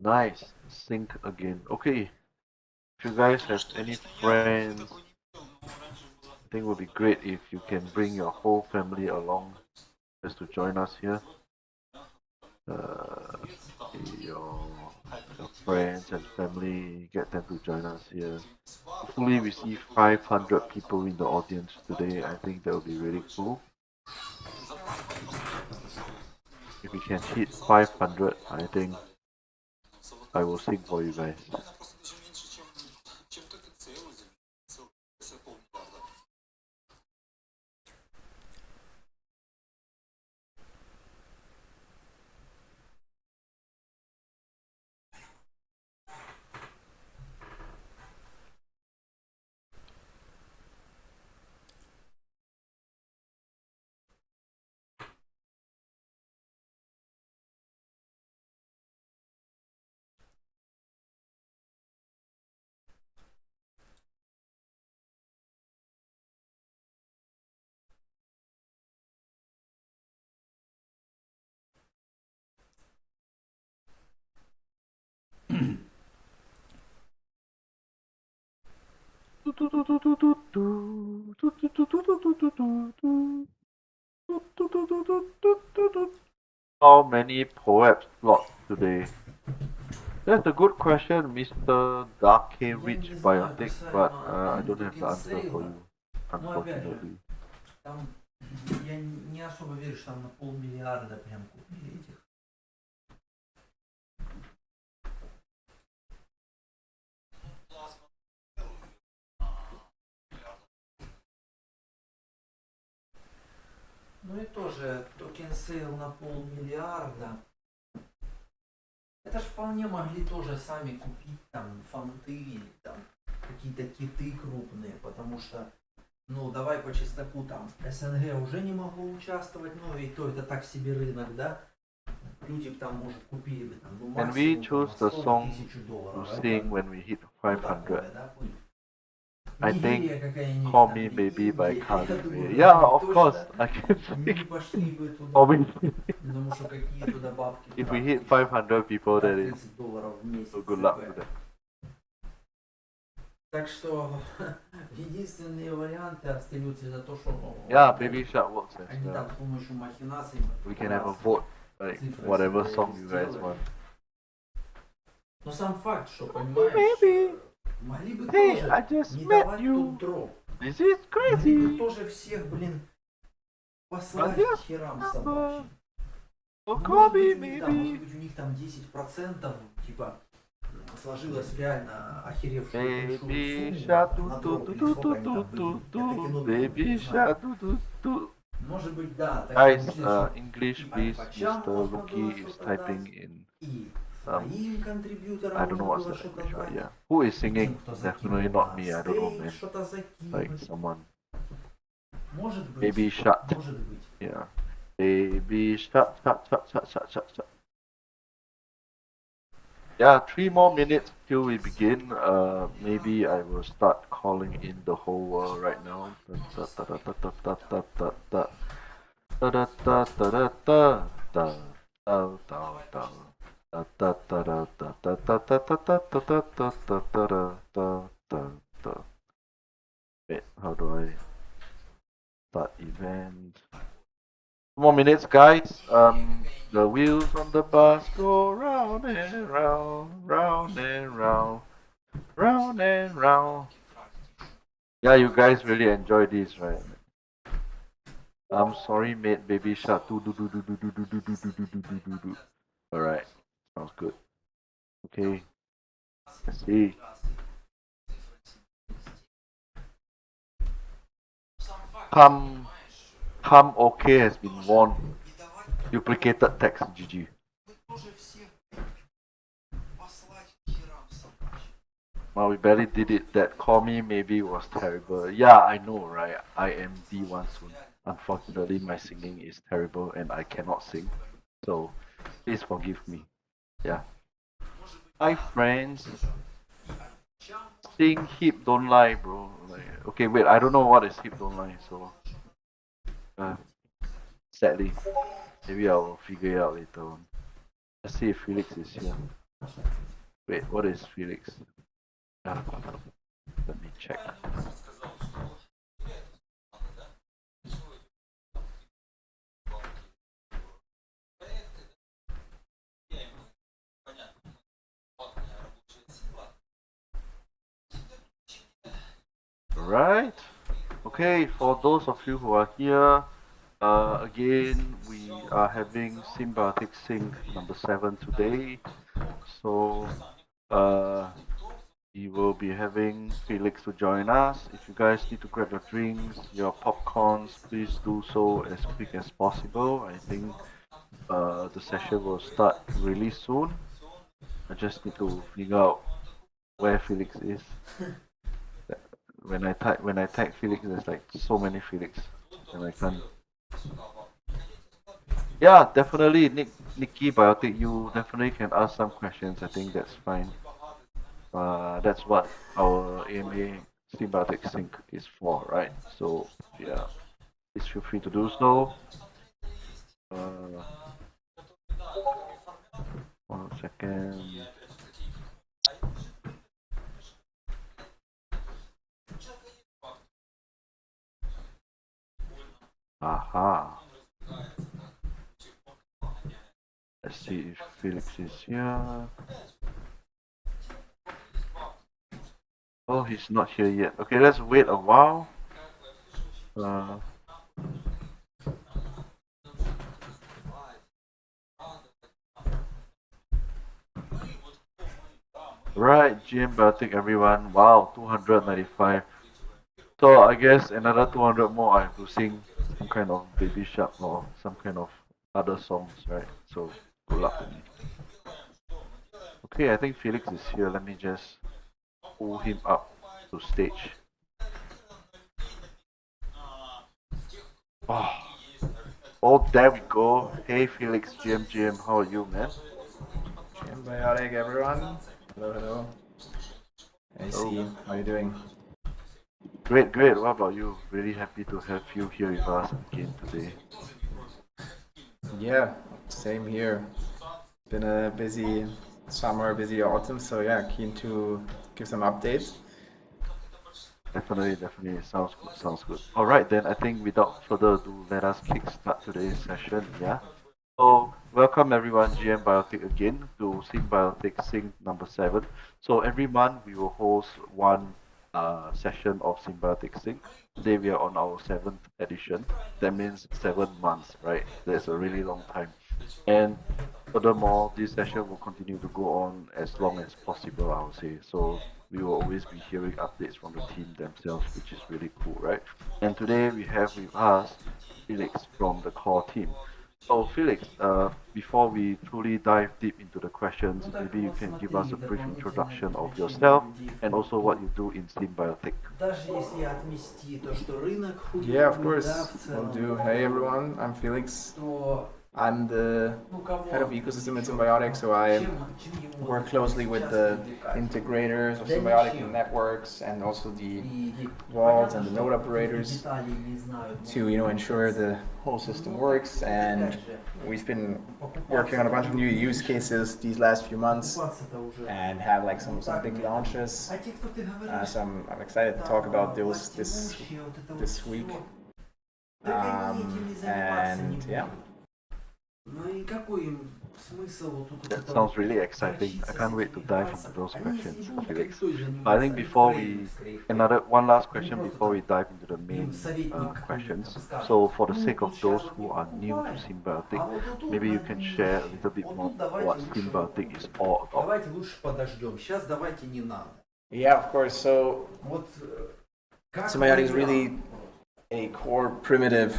Nice. Sync again. Okay. If you guys have any friends, I think it would be great if you can bring your whole family along just to join us here. Uh, your, your friends and family, get them to join us here. Hopefully we see 500 people in the audience today. I think that would be really cool. If we can hit 500, I think I will sing for you guys. How many poets slots today? That's a good question, Mr. Darkey Rich Biotic, but I don't have the answer for you, unfortunately. Там я не особо верю, что там на полмиллиарда прям купили этих. Ну и тоже токен сейл на полмиллиарда. Это ж вполне могли тоже сами купить там фонты или там какие-то киты крупные, потому что, ну давай по чесноку, там СНГ уже не могло участвовать, ну и то это так себе рынок, да? Люди там, может, купили бы там, ну And we максимум chose там, the на 100 song тысяч долларов. to sing when we hit Ну 500. такое, да, понял? I think Нигерия какая-нибудь Call там, Me или Maybe by Индия, Cardi я B. думаю, Yeah, они of course, точно I can не sing пошли бы туда. Call Me. Потому что какие туда бабки If we тратить? hit 500 people, Там that is, 30 долларов в месяц. so good luck to them. Так что единственные варианты остаются за то, что Yeah, Baby Shark works as они well. там с помощью махинаций We can have a vote, like whatever song you guys want. Но сам факт, что понимаешь, Maybe. могли бы Hey, тоже I just не met давать you. тут дроп. This is Могли бы crazy. тоже всех, блин, послать Yes, к херам собачьим. Oh, Ну, call может me быть, у них, да, может maybe. быть, у них там 10% типа сложилась реально охеревшую большую Baby сумму shark, на do дроп, do или do сколько do они do там do были. Я do. таки номер Baby не знаю. shark, do do do. Может быть, да, так Guys, мысли, что English, и please. альфачам Mr. можно Lucky было is что-то typing дать, in. и Um, своим контрибьюторам I don't know можно what's было the что-то language, but дать, yeah. Who is и singing? тем, кто Definitely закинул not на me. I don't know, стейк, man. что-то Like закинуть. someone. Может быть, Baby shark. может быть. Yeah. Baby shark, shark, shark, shark, shark, shark, shark. Yeah, 3 more minutes till we begin. Maybe I will start calling in the whole world right now. Wait, how do I start event? 2 more minutes, guys. The wheels on the bus go round and round, round and round, round and round. Yeah, you guys really enjoy this, right? I'm sorry, mate. Baby shark. Do do do do do do do do do do do do do do do. All right, sounds good. Okay, let's see. Come, okay has been warned. Duplicated text, GG. Well, we barely did it. That Call Me Maybe was terrible. Yeah, I know, right? I am the one soon. Unfortunately, my singing is terrible and I cannot sing. So, please forgive me. Yeah. Hi, friends. Sing hip don't lie, bro. Like, okay, wait. I don't know what is hip don't lie. So, sadly, maybe I will figure it out later on. Let's see if Felix is here. Wait, what is Felix? Ah, let me check. Right. Okay, for those of you who are here, again, we are having Symbiotic Sync number 7 today. So, we will be having Felix to join us. If you guys need to grab your drinks, your popcorns, please do so as quick as possible. I think the session will start really soon. I just need to figure out where Felix is. When I tag Felix, there's like so many Felix, and I can't. Yeah, definitely, Nikki Biotic, you definitely can ask some questions. I think that's fine. That's what our AMA Symbiotic Sync is for, right? So yeah, please feel free to do so. Uh, 1 second. Aha. Let's see if Felix is here. Oh, he's not here yet. Okay, let's wait a while. Uh, right, GM Biotic, everyone. Wow, 295. So I guess another 200 more I have to sing some kind of Baby Shark or some kind of other songs, right? So good luck to me. Okay, I think Felix is here. Let me just pull him up to stage. Oh, oh, there we go. Hey Felix, GM, how are you, man? Symbiotic, everyone. Hello, hello. I see. How are you doing? Great, great. What about you? Really happy to have you here with us again today. Yeah, same here. Been a busy summer, busy autumn, so yeah, keen to give some updates. Definitely, definitely. Sounds good, sounds good. Alright then, I think without further ado, let us kickstart today's session, yeah? So, welcome everyone, GM Biotic again to Symbiotic Sync number 7. So, every month we will host one session of Symbiotic Sync. Today we are on our 7th edition. That means 7 months, right? That's a really long time. And furthermore, this session will continue to go on as long as possible, I would say. So, we will always be hearing updates from the team themselves, which is really cool, right? And today we have with us Felix from the core team. So Felix, before we truly dive deep into the questions, Ну так maybe you вот can give смотри, us a brief дополнительно introduction of привлечение yourself людей в and also what культуру. you do in Symbiotic. Даже если отмести то, что рынок Yeah, of хуёвый, да, course, в will целом, do. Hey, everyone. I'm Felix. то I'm the ну head of кого ecosystem at еще, Symbiotic, so I чем ему work closely with сейчас the привлекать? integrators of Да Symbiotic ничем. networks and also the И vaults понятно, and the что node каких-то operators деталей не знают, to ensure the whole system works. And we've been working on a bunch of new use cases these last few months покупаться-то уже. and have like some big launches. А те, кто ты говоришь, So I'm excited to talk about those this властимущие, вот это вот this week. всё, так они этим и заниматься не And yeah. будут. Ну и какой им смысл вот тут That это sounds вот really exciting. I торчиться с can't wait to этими dive into пальцами? those Они если questions, будут Felix. криптой But I заниматься, think они before трейдинг we скорее another one last Они question просто before we там, dive into the им main советник какой-то questions. там скажет, So for the ну sake of вот сейчас those вот who мы are new to покупаем, Symbiotic, а вот тут maybe you can share a little bit вот more тут давайте what лучше Symbiotic is покупать. all about. Давайте лучше подождем, сейчас давайте не надо. Yeah, of course. So Вот как Symbiotic is вариант really просто. a core primitive,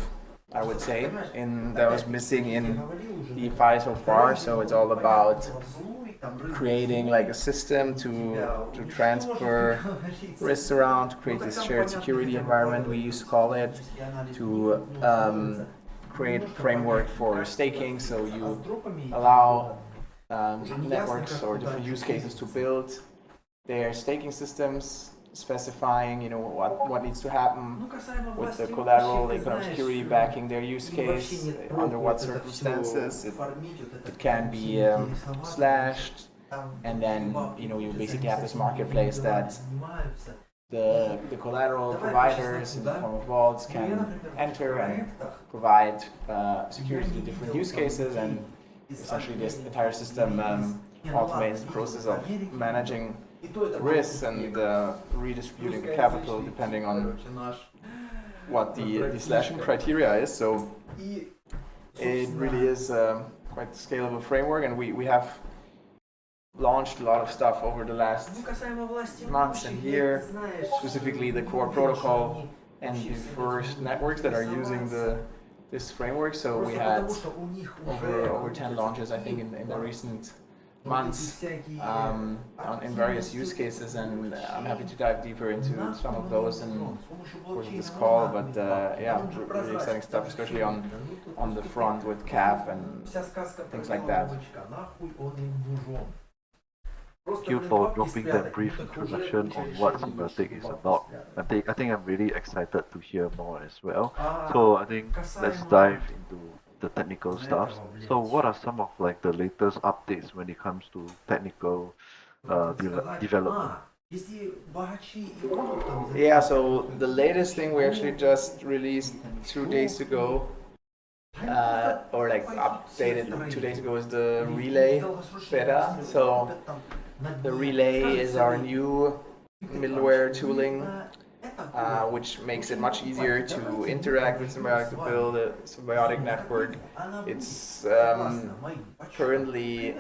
I would say, in that was missing in DeFi so far. So it's all about creating like a system to transfer risks around, to create this shared security environment we used to call it, to create a framework for staking. So you allow networks or different use cases to build their staking systems, specifying what needs to happen with the collateral, the economic security backing their use case, under what circumstances it can be slashed, and then you basically have this marketplace that the collateral providers in the form of vaults can enter and provide security to different use cases, and essentially this entire system automates the process of managing risks and redistributing the capital depending on what the slashing criteria is. So it really is quite a scalable framework, and we have launched a lot of stuff over the last months and year, specifically the core protocol and the first networks that are using this framework. So we had over 10 launches, I think, in the recent months in various use cases, and I'm happy to dive deeper into some of those in course of this call. But yeah, really exciting stuff, especially on the front with CAF and things like that. Thank you for dropping that brief introduction on what Symbiotic is about. I think I'm really excited to hear more as well. So I think let's dive into the technical stuff. So what are some of like the latest updates when it comes to technical development? Yeah, so the latest thing we actually just released 2 days ago, or like updated 2 days ago, is the Relay beta. So the Relay is our new middleware tooling, which makes it much easier to interact with Symbiotic, to build a Symbiotic network. It's currently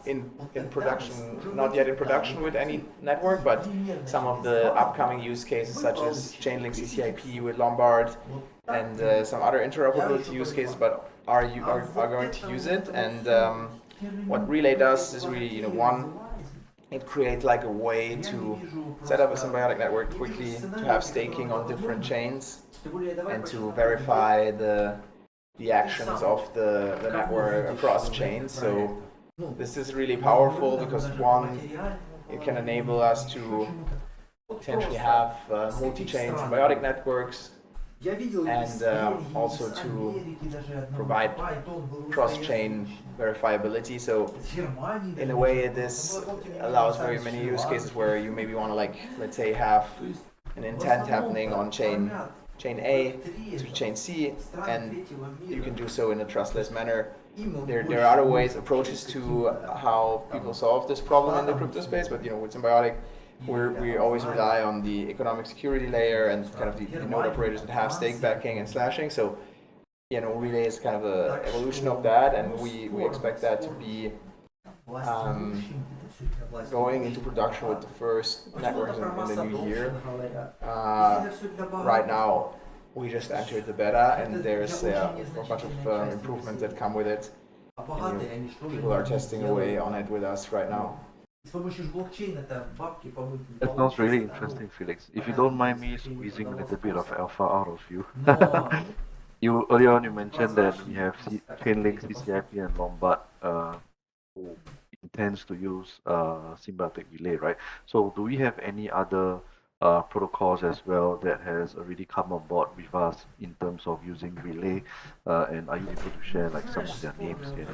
in production, not yet in production with any network, but some of the upcoming use cases such as Chainlink CCIP with Lombard and some other interoperability use cases, but are going to use it. And what Relay does is really, one, it creates like a way to set up a Symbiotic network quickly, to have staking on different chains, and to verify the actions of the network across chains. So this is really powerful because, one, it can enable us to potentially have multi-chain Symbiotic networks, and also to provide cross-chain verifiability. So in a way, this allows very many use cases where you maybe want to, like, let's say, have an intent happening on chain A to chain C, and you can do so in a trustless manner. There are other ways, approaches to how people solve this problem in the crypto space, but with Symbiotic, we always rely on the economic security layer and kind of the node operators that have stake backing and slashing. So Relay is kind of an evolution of that, and we expect that to be going into production with the first networks in the new year. Right now, we just entered the beta, and there's a bunch of improvements that come with it. And, people are testing away on it with us right now. That sounds really interesting, Felix. If you don't mind me squeezing a little bit of alpha out of you. Earlier on you mentioned that we have Chainlink, CCIP, and Lombard who intends to use Symbiotic Relay, right? So do we have any other protocols as well that has already come on board with us in terms of using Relay? And are you able to share like some of their names here?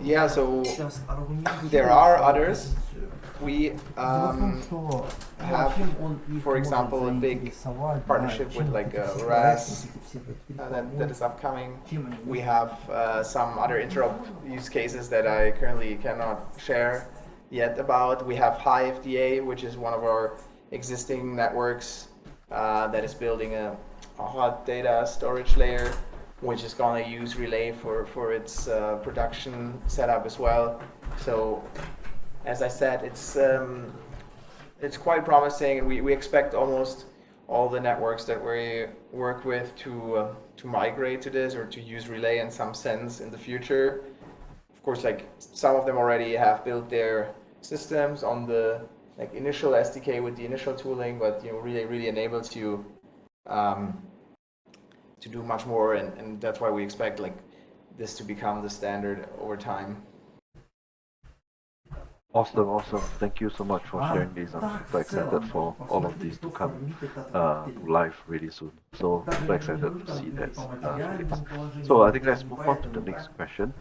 Yeah, so there are others. We have, for example, a big partnership with like RAS that is upcoming. We have some other interop use cases that I currently cannot share yet about. We have HiveDA, which is one of our existing networks that is building a hot data storage layer, which is going to use Relay for its production setup as well. So, as I said, it's quite promising, and we expect almost all the networks that we work with to migrate to this or to use Relay in some sense in the future. Of course, like some of them already have built their systems on the like initial SDK with the initial tooling, but Relay really enables you to do much more, and that's why we expect like this to become the standard over time. Awesome, awesome. Thank you so much for А sharing this. I'm так, super в excited целом, for all of посмотри, this to кто come формит этот to профиль. life really soon. So Даже super я не excited говорю to там see that, говорить по Felix. материальному So положению, I think let's не move on to the поэтому, next да, question.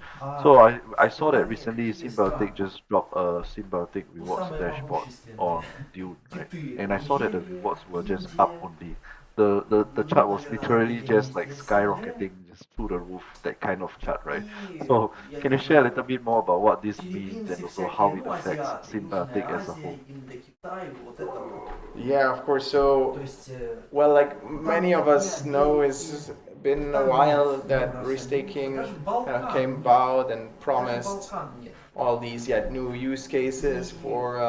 So а I saw that главные recently какие Symbiotic страны, just dropped a Symbiotic ну, rewards самые dashboard могущественные, on Dune, right? киты это And I saw that the Нигерия, rewards were just up Индия, only. The ну, chart was наверное, literally just Академия like СНГ, skyrocketing just through the roof, that kind of chart, right? и, So я can не you share a little знаю, bit more about what this means and филиппинцы also всякие, how it ну, affects Азиаты, Symbiotic Южная as a Азия, whole? Индокитай, вот это вот. Yeah, of course. То So, есть, well, like ну, many там of не us know, Америки, it's been a там нет while that Евросоюза, restaking даже kind of Балкан came нет, about and даже promised Балкан нет. all these yet new use cases for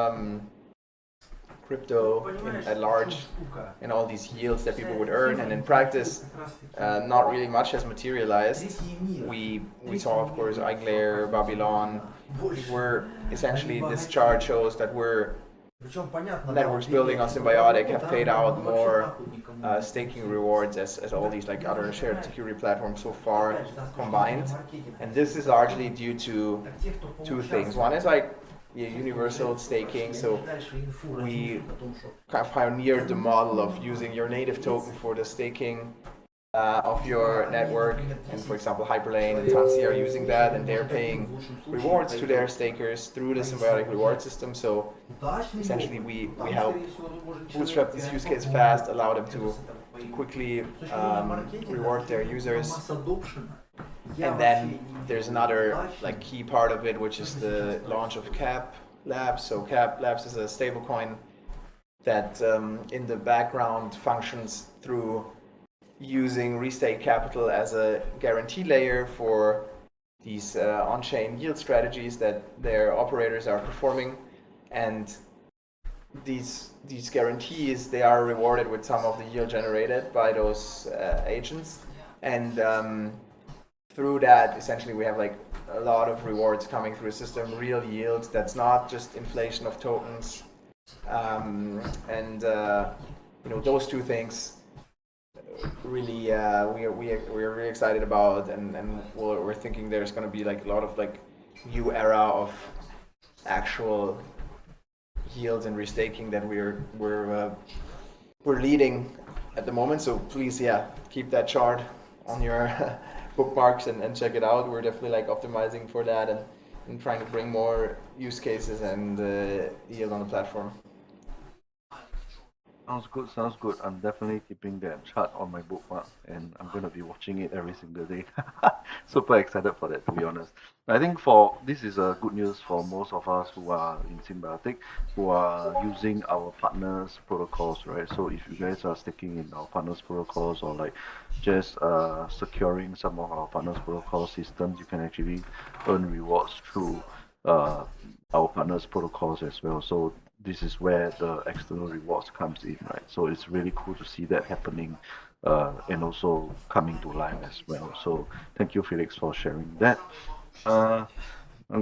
crypto Понимаешь, at в чем large штука? and all these yields that people Вся would earn. тема And in интеллектуала practice, как раз таки not really much has materialized. третий мир. We saw, of course, Eigler, Babylon. We're essentially, this chart shows that we're Причем понятно, networks building on Symbiotic have paid out more staking rewards as all these like other shared security platforms so far combined. And this is largely due to two things. One is like universal staking. So we kind of pioneered the model of using your native token for the staking of your network, and for example Hyperlane and Tansi are using that, and they're paying rewards to their stakers through the Symbiotic reward system. So essentially we help bootstrap this use case fast, allow them to quickly reward their users. And then there's another like key part of it, which is the launch of Cap Labs. So Cap Labs is a stablecoin that in the background functions through using Restate Capital as a guarantee layer for these on-chain yield strategies that their operators are performing. And these guarantees, they are rewarded with some of the yield generated by those agents. And through that, essentially, we have like a lot of rewards coming through the system, real yields. That's not just inflation of tokens. Those two things really we're really excited about, and we're thinking there's going to be like a lot of like new era of actual yields and restaking that we're leading at the moment. So please, keep that chart on your bookmarks and check it out. We're definitely like optimizing for that and trying to bring more use cases and yield on the platform. Sounds good, sounds good. I'm definitely keeping that chart on my bookmark and I'm gonna be watching it every single day. Super excited for that, to be honest. I think for this is a good news for most of us who are in Symbiotic, who are using our partners protocols, right? So if you guys are sticking in our partners protocols or like just securing some of our partners protocol systems, you can actually earn rewards through uh, our partners protocols as well. So this is where the external rewards comes in, right? So it's really cool to see that happening and also coming to life as well. So thank you, Felix, for sharing that. And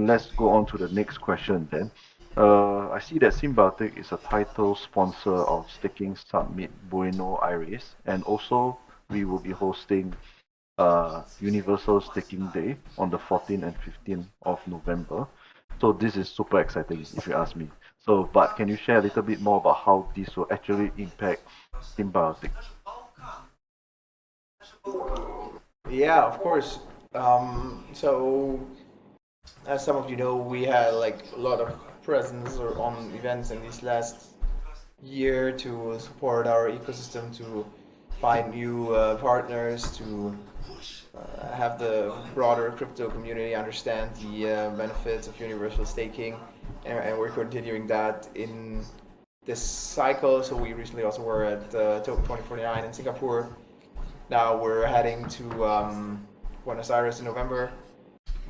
let's go on to the next question then. I see that Symbiotic is a title sponsor of Staking Summit Buenos Aires, and also we will be hosting Universal Staking Day on the 14th and 15th of November. So this is super exciting, if you ask me. So, but can you share a little bit more about how this will actually impact Symbiotic? Yeah, of course. So, as some of you know, we had like a lot of presence or on events in this last year to support our ecosystem, to find new partners, to have the broader crypto community understand the benefits of universal staking, and we're continuing that in this cycle. So we recently also were at Token 2049 in Singapore. Now we're heading to Buenos Aires in November.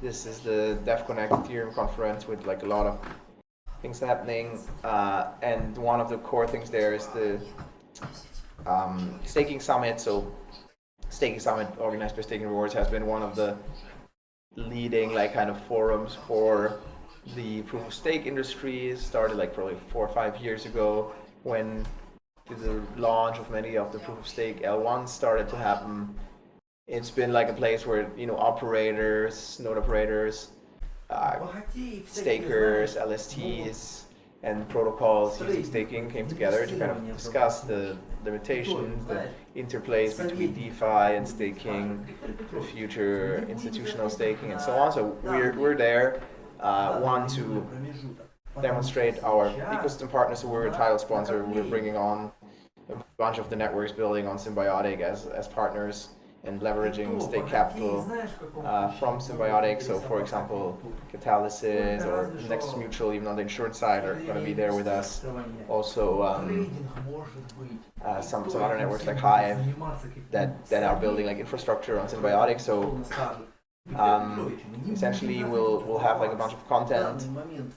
This is the DEF Connect Ethereum conference with like a lot of things happening, and one of the core things there is the staking summit. So Staking Summit, organized by Staking Rewards, has been one of the leading like kind of forums for the proof of stake industry. It started like probably 4 or 5 years ago when the launch of many of the proof of stake L1s started to happen. It's been like a place where operators, node operators, stakers, LSTs, and protocols using staking came together to kind of discuss the limitations, the interplays between DeFi and staking, the future institutional staking, and so on. So we're there, one, to demonstrate our ecosystem partners. So we're a title sponsor. We're bringing on a bunch of the networks building on Symbiotic as partners and leveraging stake capital from Symbiotic. So, for example, Catalysis or Nexus Mutual, even on the insurance side, are going to be there with us. Also, some other networks like Hive that are building like infrastructure on Symbiotic. So, essentially, we'll have like a bunch of content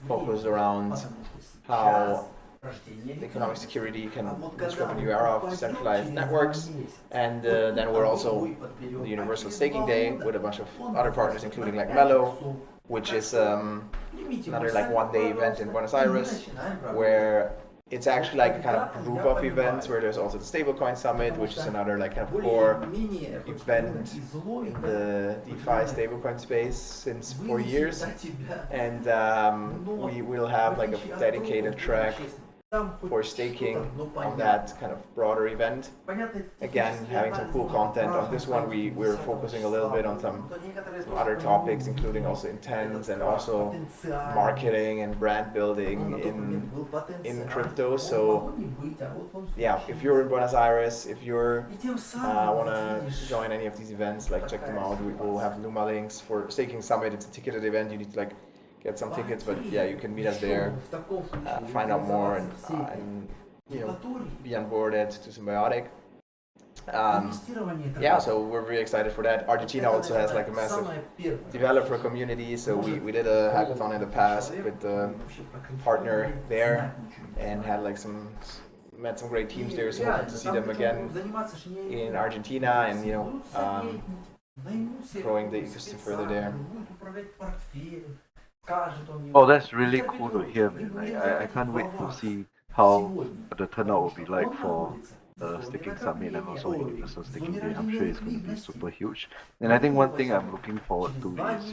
focused around how the economic security can disrupt a new era of decentralized networks, and then we're also the Universal Staking Day with a bunch of other partners, including like Mello, which is another like one-day event in Buenos Aires, where it's actually like a kind of group of events where there's also the Stablecoin Summit, which is another like kind of core event in the DeFi stablecoin space since 4 years, and we will have like a dedicated track for staking on that kind of broader event. Again, having some cool content. On this one, we're focusing a little bit on some other topics, including also intents and also marketing and brand building in crypto. So yeah, if you're in Buenos Aires, if you're want to join any of these events, like check them out. We will have Luma links for Staking Summit. It's a ticketed event. You need to like get some tickets, but yeah, you can meet us there, find out more, and you know, be onboarded to Symbiotic. Yeah, so we're really excited for that. Argentina also has like a massive developer community, so we did a hackathon in the past with a partner there and had like met some great teams there, so hoping to see them again in Argentina and growing the ecosystem further there. Oh, that's really cool to hear, man. I can't wait to see how the turnout will be like for the Staking Summit and also Universal Staking Day. I'm sure it's going to be super huge. And I think one thing I'm looking forward to is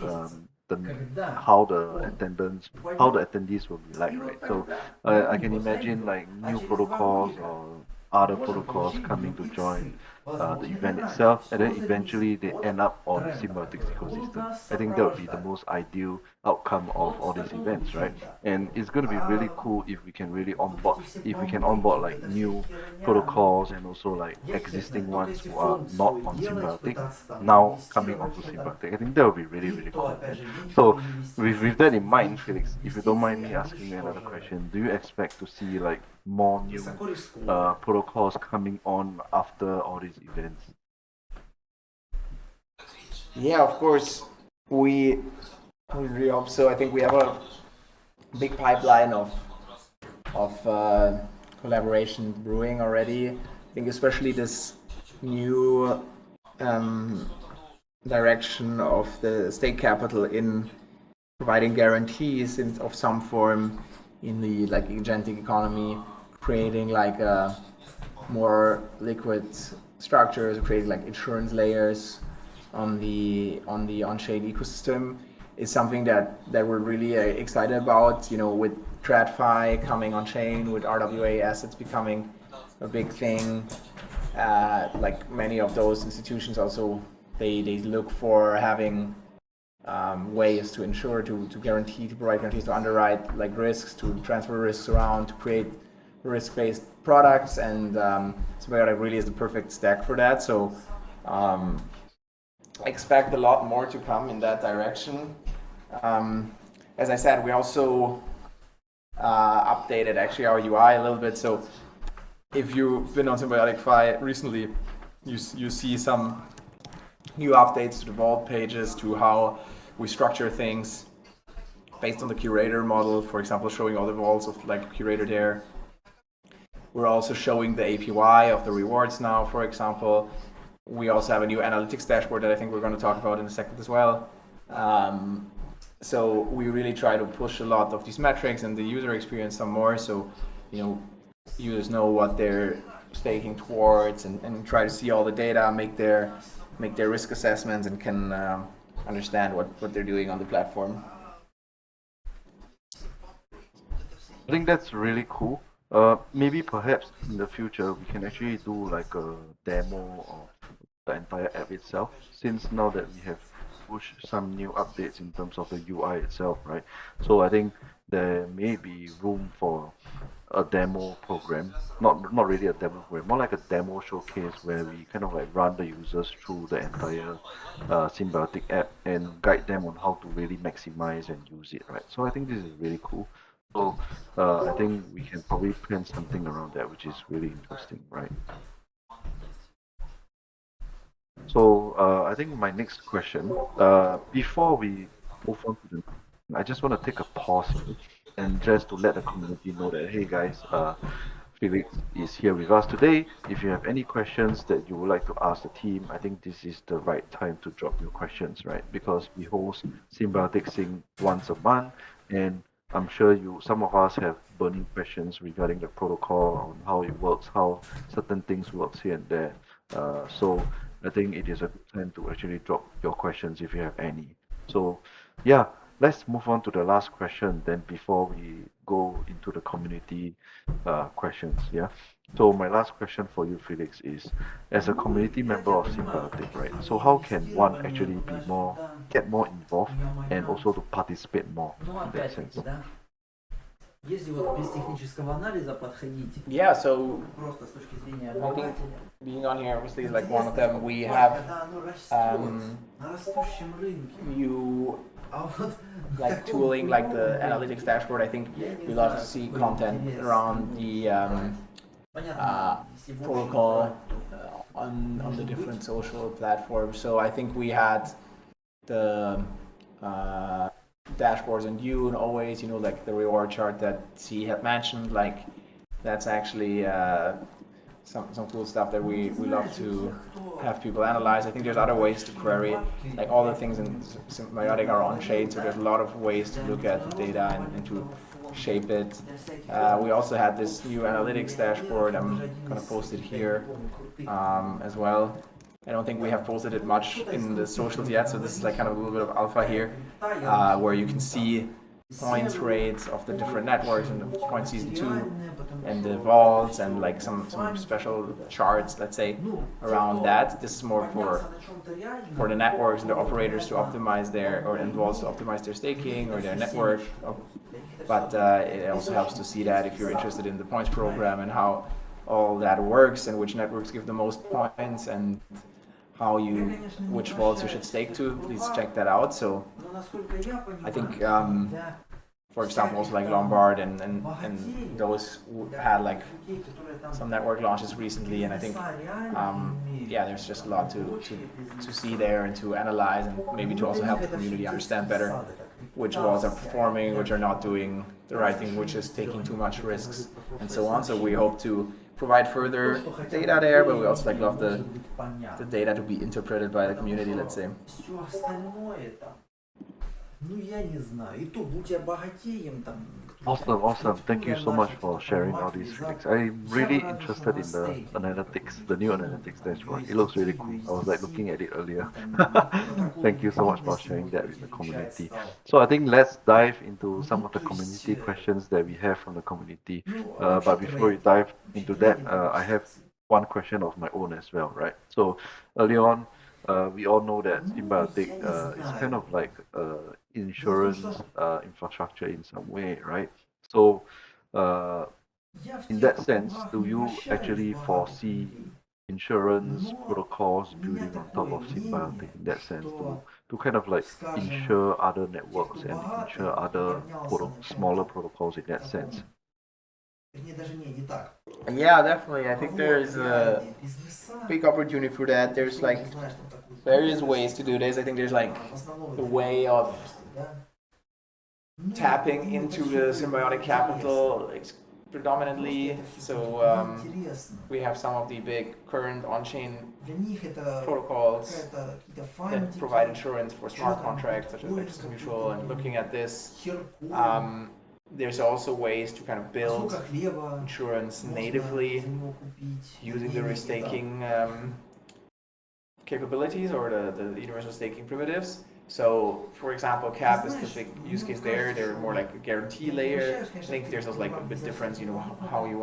how the attendees will be like, right? So I can imagine like new protocols or other protocols coming to join the event itself, and then eventually they end up on Symbiotic's ecosystem. I think that would be the most ideal outcome of all these events, right? And it's going to be really cool if we can onboard like new protocols and also like existing ones who are not on Symbiotic now coming onto Symbiotic. I think that would be really, really cool. So with that in mind, Felix, if you don't mind me asking you another question, do you expect to see like more new protocols coming on after all these events? Yeah, of course. We really hope so. I think we have a big pipeline of collaboration brewing already. I think especially this new direction of the stake capital in providing guarantees of some form in the like agentic economy, creating like a more liquid structures, creating like insurance layers on the on-chain ecosystem is something that we're really excited about. You know, with TradFi coming on chain, with RWA assets becoming a big thing, like many of those institutions also they look for having ways to ensure, to guarantee, to provide guarantees, to underwrite like risks, to transfer risks around, to create risk-based products, and Symbiotic really is the perfect stack for that. So I expect a lot more to come in that direction. As I said, we also updated actually our UI a little bit. So if you've been on Symbiotic Fi recently, you see some new updates to the vault pages, to how we structure things based on the curator model, for example, showing all the vaults of like curator there. We're also showing the APY of the rewards now, for example. We also have a new analytics dashboard that I think we're going to talk about in a second as well. So we really try to push a lot of these metrics and the user experience some more, so users know what they're staking towards, and try to see all the data, make their risk assessments, and can understand what they're doing on the platform. I think that's really cool. Maybe perhaps in the future we can actually do like a demo of the entire app itself, since now that we have pushed some new updates in terms of the UI itself, right? So I think there may be room for a demo program, not really a demo program, more like a demo showcase where we kind of like run the users through the entire Symbiotic app and guide them on how to really maximize and use it, right? So I think this is really cool. So I think we can probably plan something around that, which is really interesting, right? So I think my next question, before we move on to the, I just want to take a pause here and just to let the community know that, hey guys, Felix is here with us today. If you have any questions that you would like to ask the team, I think this is the right time to drop your questions, right? Because we host Symbiotic Sync once a month, and I'm sure some of us have burning questions regarding the protocol, on how it works, how certain things works here and there. So I think it is a good time to actually drop your questions if you have any. So yeah, let's move on to the last question then before we go into the community questions. Yeah. So my last question for you, Felix, is as a community member of Symbiotic, right? So how can one actually get more involved and also to participate more Ну, in that sense? опять-таки, да, если вот без технического анализа подходить, Yeah, so просто с точки зрения I think обывателя, being on here obviously is like one of them. We have когда оно растет на растущем рынке, you а вот like tooling like the analytics dashboard. I think we love to see content around the protocol on the different social platforms. So I think we had the dashboards in Dune always, like the reward chart that C had mentioned, like that's actually some cool stuff that we love to have people analyze. I think there's other ways to query, like all the things in Symbiotic are on chain, so there's a lot of ways to look at the data and to shape it. We also had this new analytics dashboard. I'm gonna post it here as well. I don't think we have posted it much in the socials yet, so this is like kind of a little bit of alpha here, where you can see points rates of the different networks in the point season 2 and the vaults and like some special charts, let's say, around that. This is more for the networks and the operators to optimize and vaults to optimize their staking or their network. But it also helps to see that if you're interested in the points program and how all that works and which networks give the most points and which vaults you should stake to, please check that out. So I think for example, also like Lombard and those had like some network launches recently, and I think there's just a lot to see there and to analyze and maybe to also help the community understand better which vaults are performing, which are not doing the right thing, which is taking too much risks, and so on. So we hope to provide further data there, but we also like love the data to be interpreted by the community, let's say. Ну, я не знаю. И то, будь я богатеем, там... Awesome. Thank you so much for sharing all these, Felix. I'm really interested in the analytics, the new analytics dashboard. It looks really cool. I was like looking at it earlier. Thank you so much for sharing that with the community. So I think let's dive into some of the community questions that we have from the community. But before we dive into that, I have one question of my own as well, right? So early on, we all know that Symbiotic is kind of like insurance infrastructure in some way, right? So, in that sense, do you actually foresee insurance protocols building on top of Symbiotic in that sense to kind of like insure other networks and insure other smaller protocols in that sense? Yeah, definitely. I think there's a big opportunity for that. There's like various ways to do this. I think there's like the way of tapping into the symbiotic capital predominantly. So we have some of the big current on-chain protocols that provide insurance for smart contracts such as Access Mutual. And looking at this, there's also ways to kind of build insurance natively using the risk-taking capabilities or the universal staking primitives. So, for example, CAP is the big use case there. They're more like a guarantee layer. I think there's also like a bit difference, how you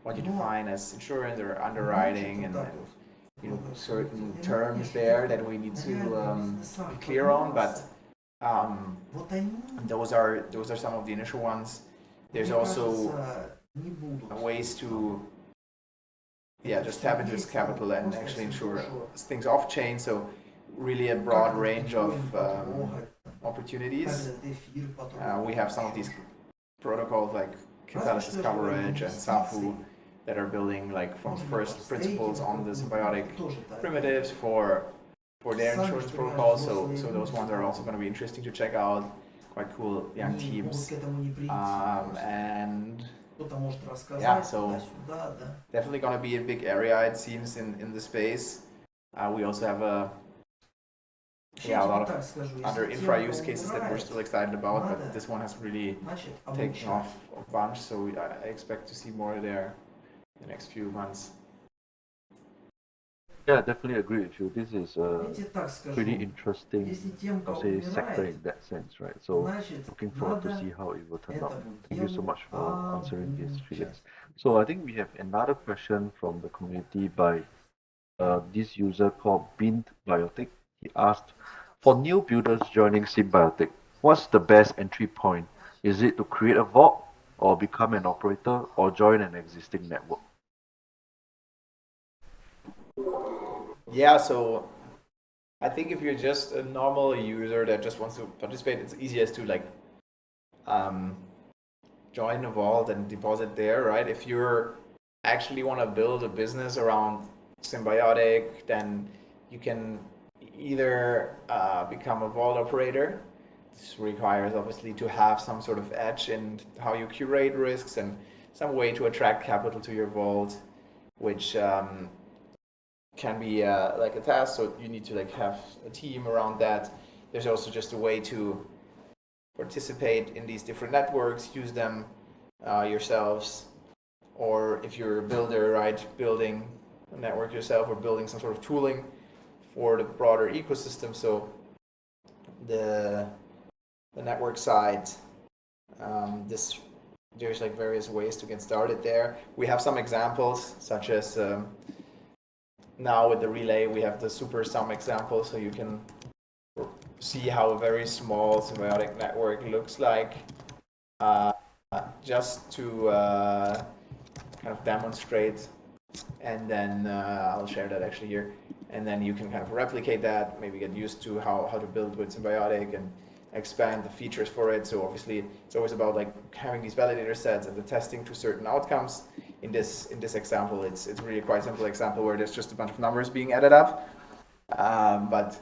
what you define as insurance or underwriting, and certain terms there that we need to be clear on. But um, those are some of the initial ones. There's also ways to just tap into this capital and actually ensure things off chain. So really a broad range of opportunities. We have some of these protocols like catalysis coverage and Safu that are building like from first principles on the symbiotic primitives for their insurance protocols. So those ones are also going to be interesting to check out. Quite cool young teams. And yeah, so definitely going to be a big area, it seems, in the space. We also have a lot of other infra use cases that we're still excited about, but this one has really taken off a bunch, so I expect to see more there in the next few months. Yeah, definitely agree with you. This is a pretty interesting, I'll say, sector in that sense, right? So looking forward to see how it will turn out. Thank you so much for answering this, Felix. So I think we have another question from the community by this user called Bint Biotic. He asked, for new builders joining Symbiotic, what's the best entry point? Is it to create a vault, or become an operator, or join an existing network? Yeah, so I think if you're just a normal user that just wants to participate, it's easiest to like join a vault and deposit there, right? If you're actually want to build a business around Symbiotic, then you can either become a vault operator. This requires obviously to have some sort of edge in how you curate risks and some way to attract capital to your vault, which can be like a task. So you need to like have a team around that. There's also just a way to participate in these different networks, use them yourselves, or if you're a builder, right, building a network yourself or building some sort of tooling for the broader ecosystem. So the network side, there's like various ways to get started there. We have some examples, such as now with the relay, we have the super sum example, so you can see how a very small symbiotic network looks like, just to kind of demonstrate, and then I'll share that actually here, and then you can kind of replicate that, maybe get used to how to build with Symbiotic and expand the features for it. So obviously it's always about like having these validator sets and the testing to certain outcomes. In this example, it's really quite a simple example where there's just a bunch of numbers being added up, but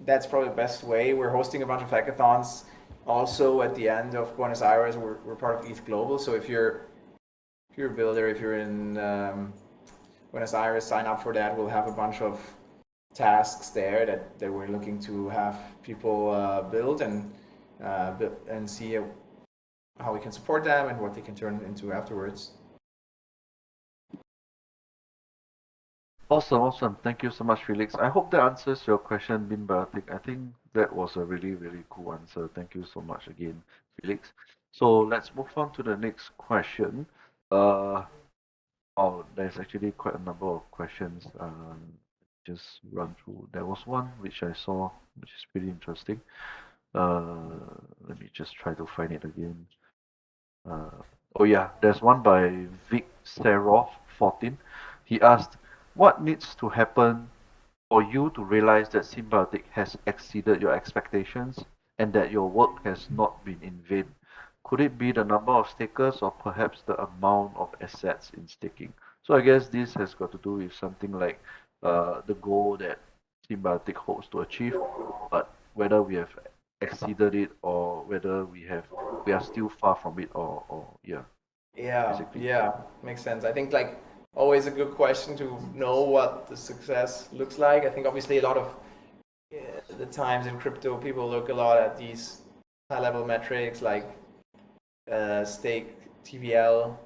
that's probably the best way. We're hosting a bunch of hackathons also at the end of Buenos Aires. We're part of ETH Global, so if you're a builder, if you're in Buenos Aires, sign up for that. We'll have a bunch of tasks there that we're looking to have people build and see how we can support them and what they can turn into afterwards. Awesome. Thank you so much, Felix. I hope that answers your question, Bimbiotic. I think that was a really, really cool answer. Thank you so much again, Felix. So let's move on to the next question. There's actually quite a number of questions. Just run through. There was one which I saw, which is pretty interesting. Let me just try to find it again. There's one by Vic Serov 14. He asked, what needs to happen for you to realize that Symbiotic has exceeded your expectations and that your work has not been in vain? Could it be the number of stakers or perhaps the amount of assets in staking? So I guess this has got to do with something like the goal that Symbiotic hopes to achieve, but whether we have exceeded it or whether we are still far from it or Yeah, basically. yeah, makes sense. I think like always a good question to know what the success looks like. I think obviously a lot of the times in crypto, people look a lot at these high-level metrics like stake TVL.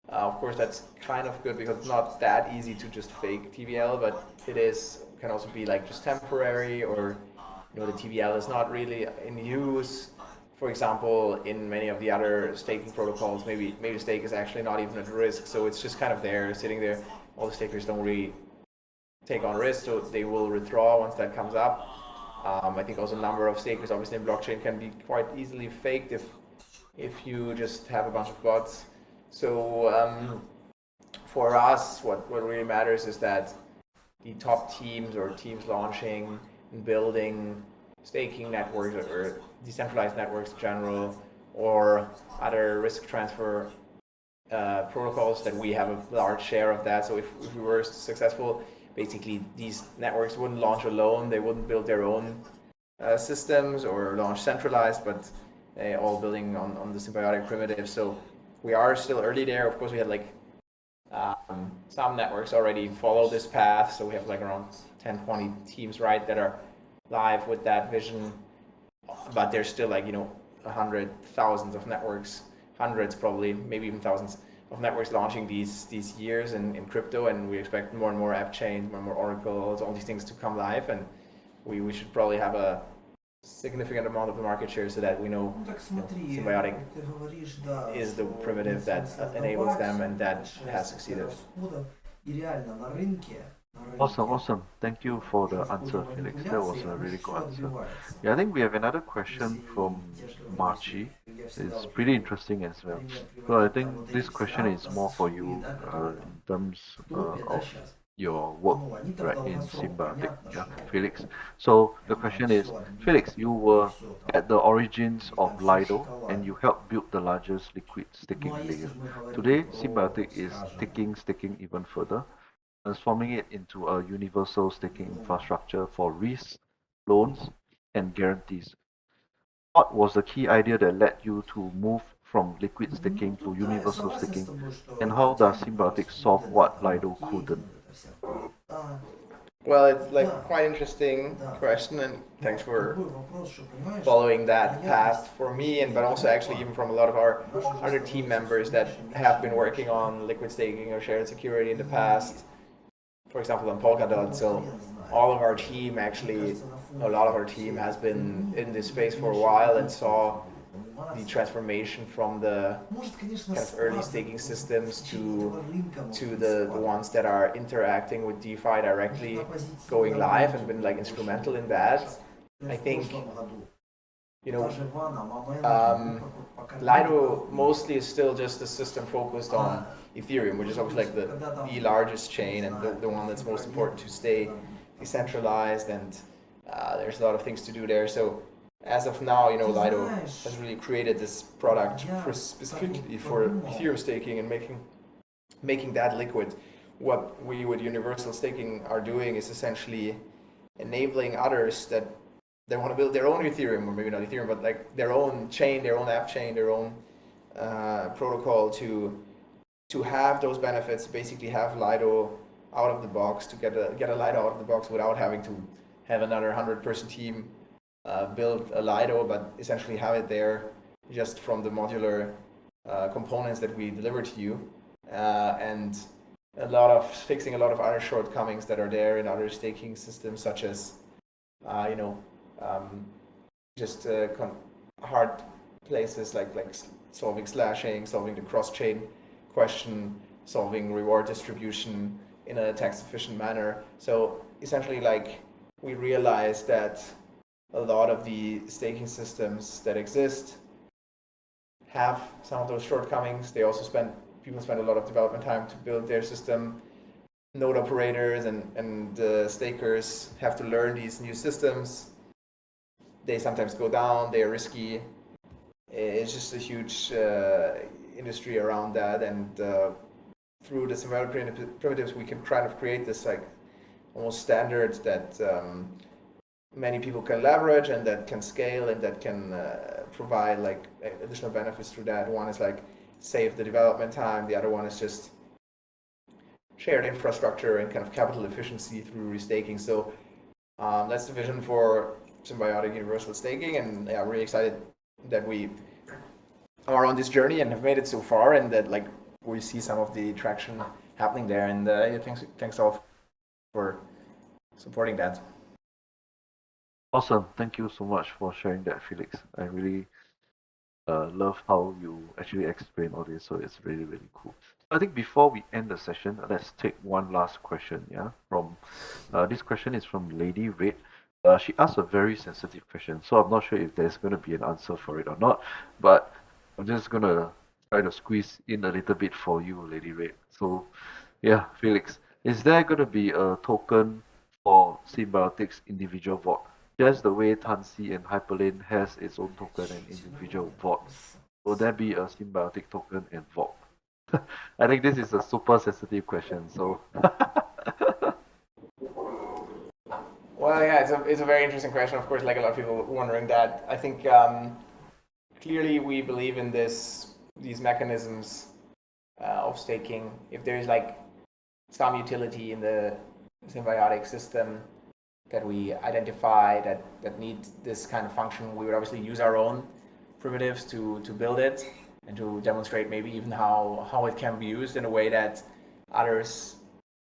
Of course, that's kind of good because it's not that easy to just fake TVL, but it can also be like just temporary, or the TVL is not really in use. For example, in many of the other staking protocols, maybe stake is actually not even at risk, so it's just kind of there, sitting there. All the stakers don't really take on risk, so they will withdraw once that comes up. I think also a number of stakers, obviously, in blockchain can be quite easily faked if you just have a bunch of bots. So for us, what really matters is that the top teams or teams launching and building staking networks or decentralized networks in general, or other risk transfer protocols, that we have a large share of that. So if we were successful, basically these networks wouldn't launch alone, they wouldn't build their own systems or launch centralized, but all building on the Symbiotic primitive. So we are still early there. Of course, we had like some networks already follow this path, so we have like around 10-20 teams, right, that are live with that vision, but there's still like 100 thousands of networks, hundreds probably, maybe even thousands of networks launching these years in crypto, and we expect more and more app chains, more and more oracles, all these things to come live, and we should probably have a significant amount of the market share, so that we know Symbiotic is the primitive that enables them and that has succeeded. Awesome. Thank you for the answer, Felix. That was a really good answer. Yeah, I think we have another question from Marchi. It's pretty interesting as well. So I think this question is more for you in terms of your work right in Symbiotic, yeah, Felix. So the question is, Felix, you were at the origins of Lido and you helped build the largest liquid staking layer. Today, Symbiotic is taking staking even further, transforming it into a universal staking infrastructure for risks, loans, and guarantees. What was the key idea that led you to move from liquid staking to universal staking, and how does Symbiotic solve what Lido couldn't? Well, it's like quite interesting question, and thanks for following that path for me, and but also actually even from a lot of our other team members that have been working on liquid staking or shared security in the past. For example, on Polkadot. So all of our team, actually, a lot of our team has been in this space for a while and saw the transformation from the kind of early staking systems to the ones that are interacting with DeFi directly, going live, and been like instrumental in that. I think Lido mostly is still just a system focused on Ethereum, which is obviously like the largest chain and the one that's most important to stay decentralized, and there's a lot of things to do there. So as of now, Lido has really created this product specifically for Ethereum staking and making that liquid. What we with universal staking are doing is essentially enabling others that they want to build their own Ethereum, or maybe not Ethereum, but like their own chain, their own app chain, their own protocol to have those benefits. Basically, have Lido out of the box, to get a Lido out of the box without having to have another 100-person team build a Lido, but essentially have it there just from the modular components that we deliver to you, and fixing a lot of other shortcomings that are there in other staking systems, such as just hard places like solving slashing, solving the cross-chain question, solving reward distribution in a tax-efficient manner. So essentially, like, we realized that a lot of the staking systems that exist have some of those shortcomings. People spend a lot of development time to build their system. Node operators and stakers have to learn these new systems. They sometimes go down, they are risky. It's just a huge industry around that, and through the Symbiotic primitives, we can kind of create this like almost standard that many people can leverage and that can scale and that can provide like additional benefits through that. One is like save the development time. The other one is just shared infrastructure and kind of capital efficiency through restaking. So that's the vision for Symbiotic Universal Staking, and I'm really excited that we are on this journey and have made it so far, and that like we see some of the traction happening there. And thanks all for supporting that. Awesome. Thank you so much for sharing that, Felix. I really love how you actually explain all this, so it's really, really cool. I think before we end the session, let's take one last question, yeah? From this question is from Lady Red. She asked a very sensitive question, so I'm not sure if there's going to be an answer for it or not, but I'm just going to try to squeeze in a little bit for you, Lady Red. So, yeah, Felix, is there going to be a token for Symbiotic's individual vault? Just the way Tansy and Hyperlane has its own token and individual vault. Will there be a symbiotic token and vault? I think this is a super sensitive question, so Well, yeah, it's a very interesting question. Of course, like a lot of people wondering that. I think clearly we believe in these mechanisms of staking. If there's like some utility in the symbiotic system that we identify that need this kind of function, we would obviously use our own primitives to build it and to demonstrate maybe even how it can be used in a way that others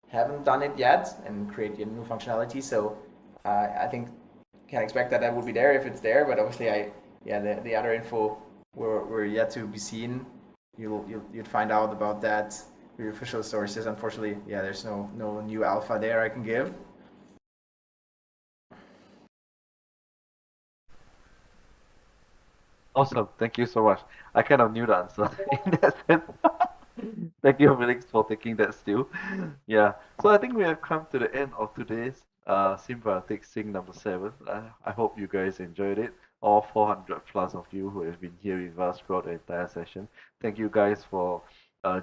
haven't done it yet and create new functionality. So I think can expect that would be there if it's there. But obviously, the other info we're yet to be seen. You'd find out about that through official sources. Unfortunately, yeah, there's no new alpha there I can give. awesome. Thank you so much. I kind of knew the answer in that sense. Thank you, Felix, for taking that still. Yeah. So I think we have come to the end of today's Symbiotic Sync number 7. I hope you guys enjoyed it. All 400 plus of you who have been here with us throughout the entire session. Thank you guys for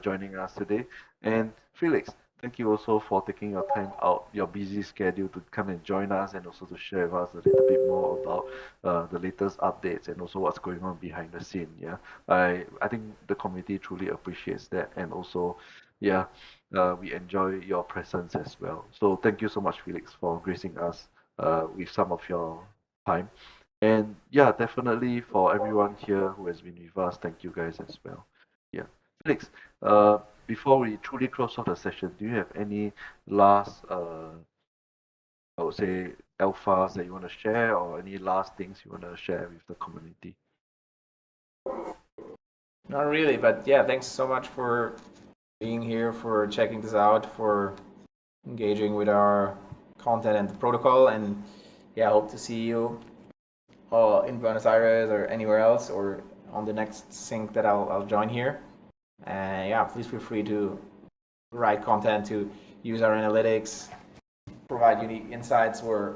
joining us today. And Felix, thank you also for taking your time out, your busy schedule to come and join us and also to share with us a little bit more about the latest updates and also what's going on behind the scene. Yeah. I think the community truly appreciates that, and also, yeah, we enjoy your presence as well. So thank you so much, Felix, for gracing us with some of your time. And yeah, definitely for everyone here who has been with us, thank you guys as well. Yeah, Felix. Before we truly close off the session, do you have any last, I would say, alphas that you want to share, or any last things you want to share with the community? Not really, but yeah, thanks so much for being here, for checking this out, for engaging with our content and the protocol, and yeah, hope to see you in Buenos Aires or anywhere else, or on the next sync that I'll join here. And yeah, please feel free to write content, to use our analytics, provide unique insights. We're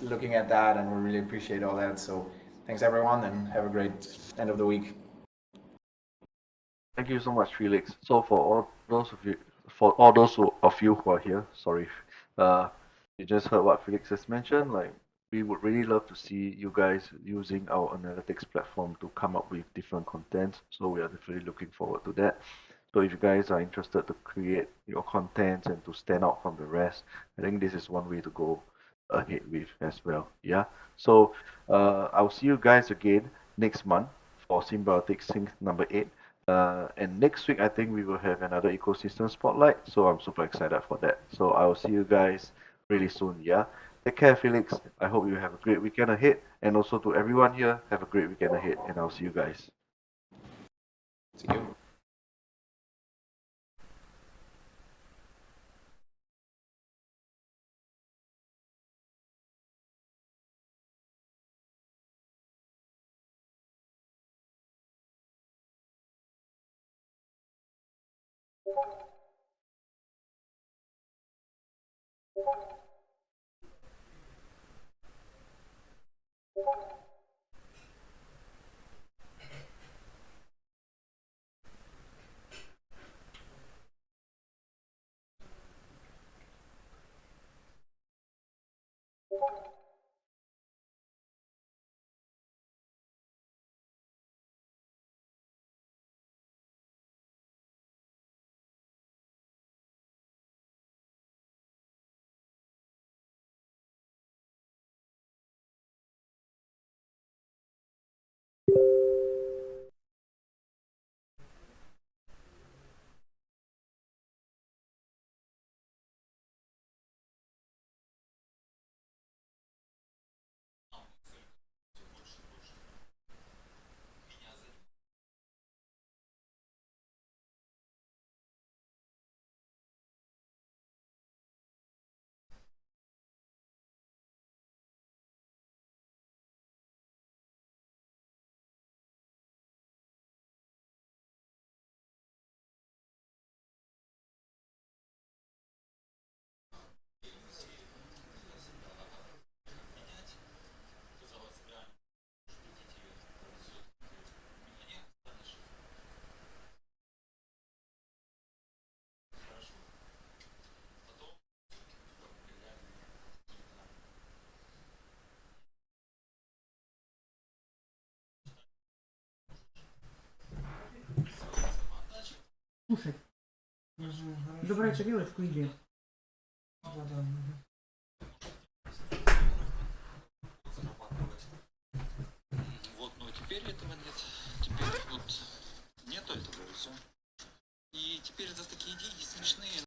looking at that, and we really appreciate all that. So thanks everyone, and have a great end of the week. Thank you so much, Felix. So for all those of you who are here, sorry, uh, you just heard what Felix has mentioned. Like, we would really love to see you guys using our analytics platform to come up with different content. So we are definitely looking forward to that. So if you guys are interested to create your content and to stand out from the rest, I think this is one way to go ahead with as well. Yeah. So I'll see you guys again next month for Symbiotic Sync number 8. And next week, I think we will have another ecosystem spotlight. So I'm super excited for that. So I will see you guys really soon. Yeah. Take care, Felix. I hope you have a great weekend ahead. And also to everyone here, have a great weekend ahead. And I'll see you guys. See you. Кушать. Забирай тарелочку и иди. Вот, но теперь этого нет. Теперь вот нету этого и все. И теперь это такие деньги смешные.